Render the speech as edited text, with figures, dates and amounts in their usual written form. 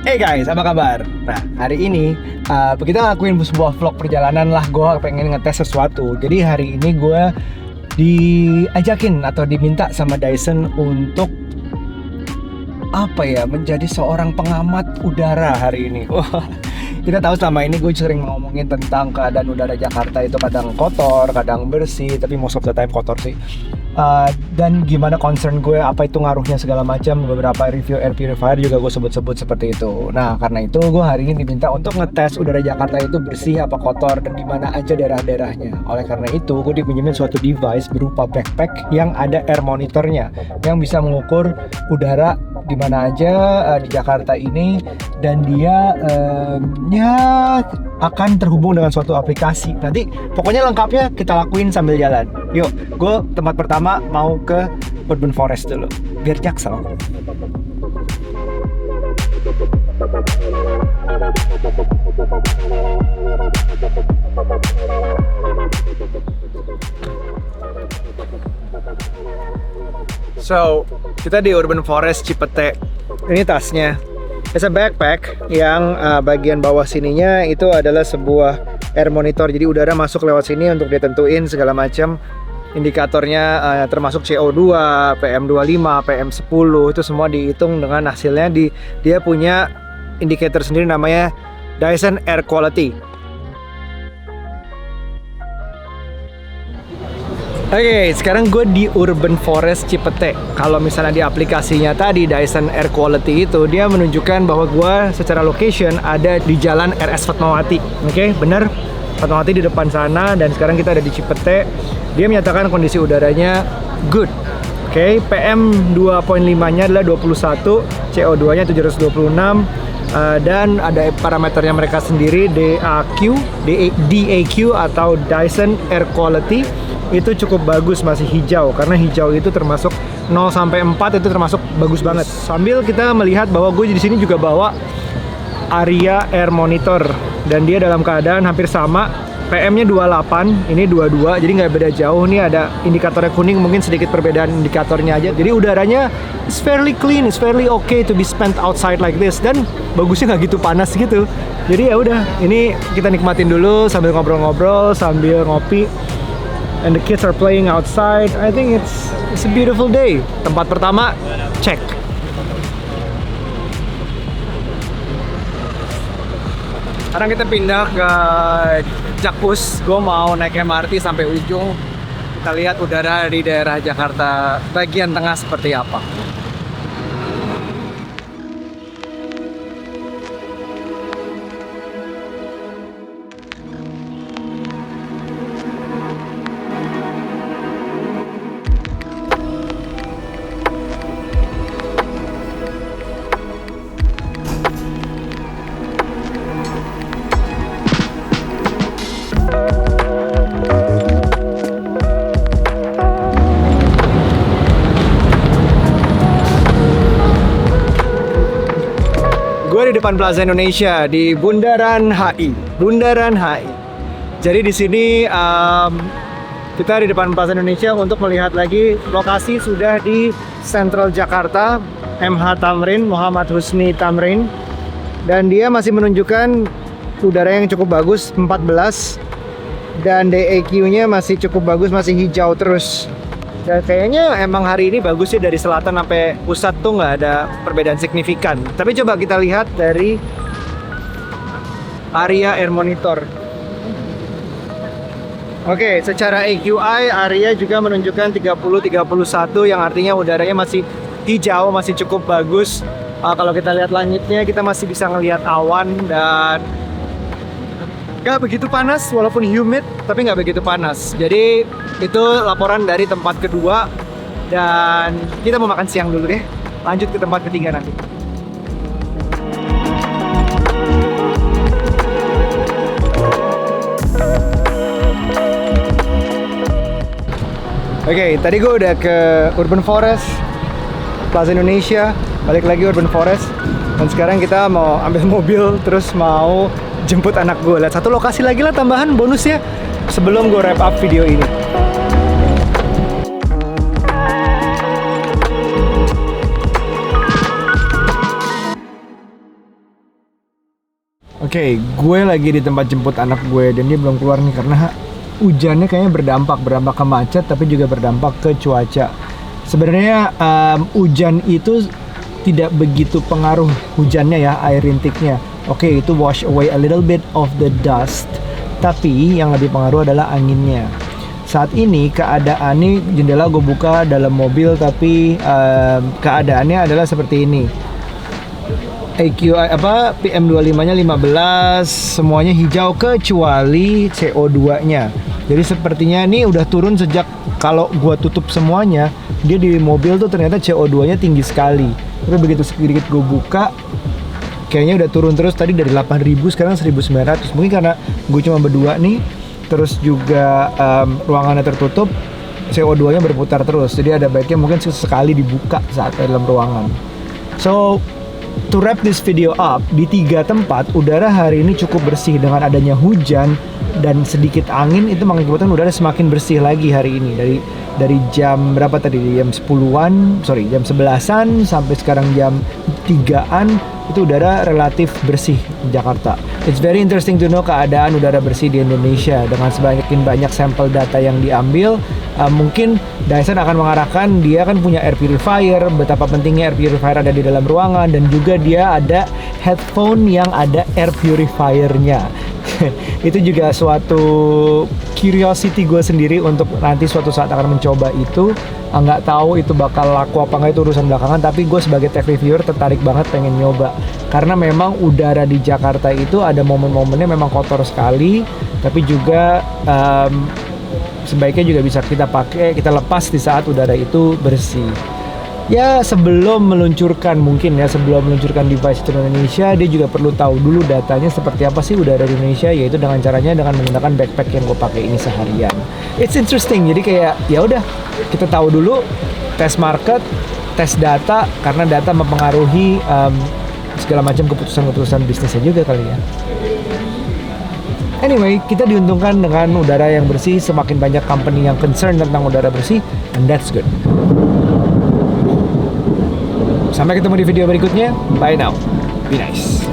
Hey guys, apa kabar? Nah, hari ini kita ngelakuin sebuah vlog perjalanan lah. Gue pengen ngetes sesuatu. Jadi hari ini gue diajakin atau diminta sama Dyson untuk menjadi seorang pengamat udara hari ini. Wah, kita tahu selama ini gue sering ngomongin tentang keadaan udara Jakarta itu kadang kotor, kadang bersih, tapi most of the time kotor sih. Dan gimana concern gue, apa itu ngaruhnya segala macam. Beberapa review air purifier juga gue sebut-sebut seperti itu. Nah, karena itu gue hari ini diminta untuk ngetes udara Jakarta itu bersih apa kotor dan gimana aja daerah-daerahnya. Oleh karena itu gue dipinjemin suatu device berupa backpack yang ada air monitornya, yang bisa mengukur udara di mana aja di Jakarta ini, dan dia akan terhubung dengan suatu aplikasi. Nanti pokoknya lengkapnya kita lakuin sambil jalan. Yuk, gue tempat pertama mau ke Urban Forest dulu, biar Jaksel. So, kita di Urban Forest Cipete. Ini tasnya. It's a backpack yang bagian bawah sininya itu adalah sebuah air monitor. Jadi udara masuk lewat sini untuk ditentuin segala macam. Indikatornya termasuk CO2, PM25, PM10 itu semua dihitung dengan hasilnya. Dia punya indikator sendiri namanya Dyson Air Quality. Oke, sekarang gue di Urban Forest Cipete. Kalau misalnya di aplikasinya tadi Dyson Air Quality itu dia menunjukkan bahwa gue secara location ada di Jalan RS Fatmawati. Oke, bener, Fatmawati di depan sana. Dan sekarang kita ada di Cipete. Dia menyatakan kondisi udaranya good. Oke, PM 2.5-nya adalah 21, CO2-nya 726, dan ada parameternya mereka sendiri, DAQ atau Dyson Air Quality. Itu cukup bagus, masih hijau, karena hijau itu termasuk 0 sampai 4 itu termasuk bagus banget. Sambil kita melihat bahwa gue di sini juga bawa Aria Air Monitor, dan dia dalam keadaan hampir sama. PM-nya 28, ini 22, jadi nggak beda jauh. Ini ada indikatornya kuning, mungkin sedikit perbedaan indikatornya aja. Jadi udaranya is fairly clean, is fairly okay to be spent outside like this, dan bagusnya nggak gitu panas gitu. Jadi ya udah, ini kita nikmatin dulu sambil ngobrol-ngobrol, sambil ngopi. And the kids are playing outside. I think it's a beautiful day. Tempat pertama, check. Sekarang kita pindah ke Jakpus. Gue mau naik MRT sampai ujung. Kita lihat udara di daerah Jakarta bagian tengah seperti apa. Gue di depan Plaza Indonesia di Bundaran HI. Jadi di sini kita di depan Plaza Indonesia untuk melihat lagi lokasi sudah di Central Jakarta, MH Tamrin, Muhammad Husni Tamrin, dan dia masih menunjukkan udara yang cukup bagus 14, dan DAQ-nya masih cukup bagus, masih hijau terus. Dan kayaknya emang hari ini bagus sih, dari selatan sampai pusat tuh nggak ada perbedaan signifikan. Tapi coba kita lihat dari Aria Air Monitor. Oke, secara AQI Aria juga menunjukkan 30-31, yang artinya udaranya masih hijau, masih cukup bagus. Kalau kita lihat langitnya, kita masih bisa ngelihat awan dan nggak begitu panas, walaupun humid, tapi nggak begitu panas. Jadi itu laporan dari tempat kedua, dan kita mau makan siang dulu deh. Lanjut ke tempat ketiga nanti. Oke, tadi gue udah ke Urban Forest, Plaza Indonesia, balik lagi Urban Forest, dan sekarang kita mau ambil mobil terus mau jemput anak gue. Lihat satu lokasi lagi lah tambahan bonusnya sebelum gue wrap up video ini. Oke, gue lagi di tempat jemput anak gue dan dia belum keluar nih karena hujannya kayaknya berdampak ke macet tapi juga berdampak ke cuaca. Sebenarnya hujan itu tidak begitu pengaruh hujannya ya, air rintiknya. Oke, itu wash away a little bit of the dust. Tapi yang lebih pengaruh adalah anginnya. Saat ini keadaannya jendela gue buka dalam mobil tapi keadaannya adalah seperti ini. PM2.5-nya 15, semuanya hijau kecuali CO2-nya. Jadi sepertinya ini udah turun sejak kalau gua tutup semuanya, dia di mobil tuh ternyata CO2-nya tinggi sekali. Tapi begitu sedikit gua buka, kayaknya udah turun terus, tadi dari 8.000 sekarang 1.900. Mungkin karena gue cuma berdua nih, terus juga ruangannya tertutup, CO2-nya berputar terus. Jadi ada baiknya mungkin sekali dibuka saat dalam ruangan. So to wrap this video up, di 3 tempat udara hari ini cukup bersih dengan adanya hujan dan sedikit angin itu mengakibatkan udara semakin bersih lagi hari ini. Dari jam berapa tadi? Jam 11-an sampai sekarang jam 3-an itu udara relatif bersih di Jakarta. It's very interesting to know keadaan udara bersih di Indonesia dengan semakin banyak sampel data yang diambil. Mungkin Dyson akan mengarahkan dia kan punya air purifier, betapa pentingnya air purifier ada di dalam ruangan, dan juga dia ada headphone yang ada air purifiernya. Itu juga suatu curiosity gue sendiri untuk nanti suatu saat akan mencoba itu. Nggak tahu itu bakal laku apa nggak, itu urusan belakangan, tapi gue sebagai tech reviewer tertarik banget pengen nyoba karena memang udara di Jakarta itu ada momen-momennya memang kotor sekali, tapi juga sebaiknya juga bisa kita lepas di saat udara itu bersih. Ya sebelum meluncurkan device itu di Indonesia, dia juga perlu tahu dulu datanya seperti apa sih udara di Indonesia, yaitu dengan caranya dengan menggunakan backpack yang gue pakai ini seharian. It's interesting, jadi kayak ya udah kita tahu dulu, tes market, tes data, karena data mempengaruhi segala macam keputusan bisnisnya juga kali ya. Anyway, kita diuntungkan dengan udara yang bersih, semakin banyak company yang concern tentang udara bersih, and that's good. Sampai ketemu di video berikutnya. Bye now. Be nice.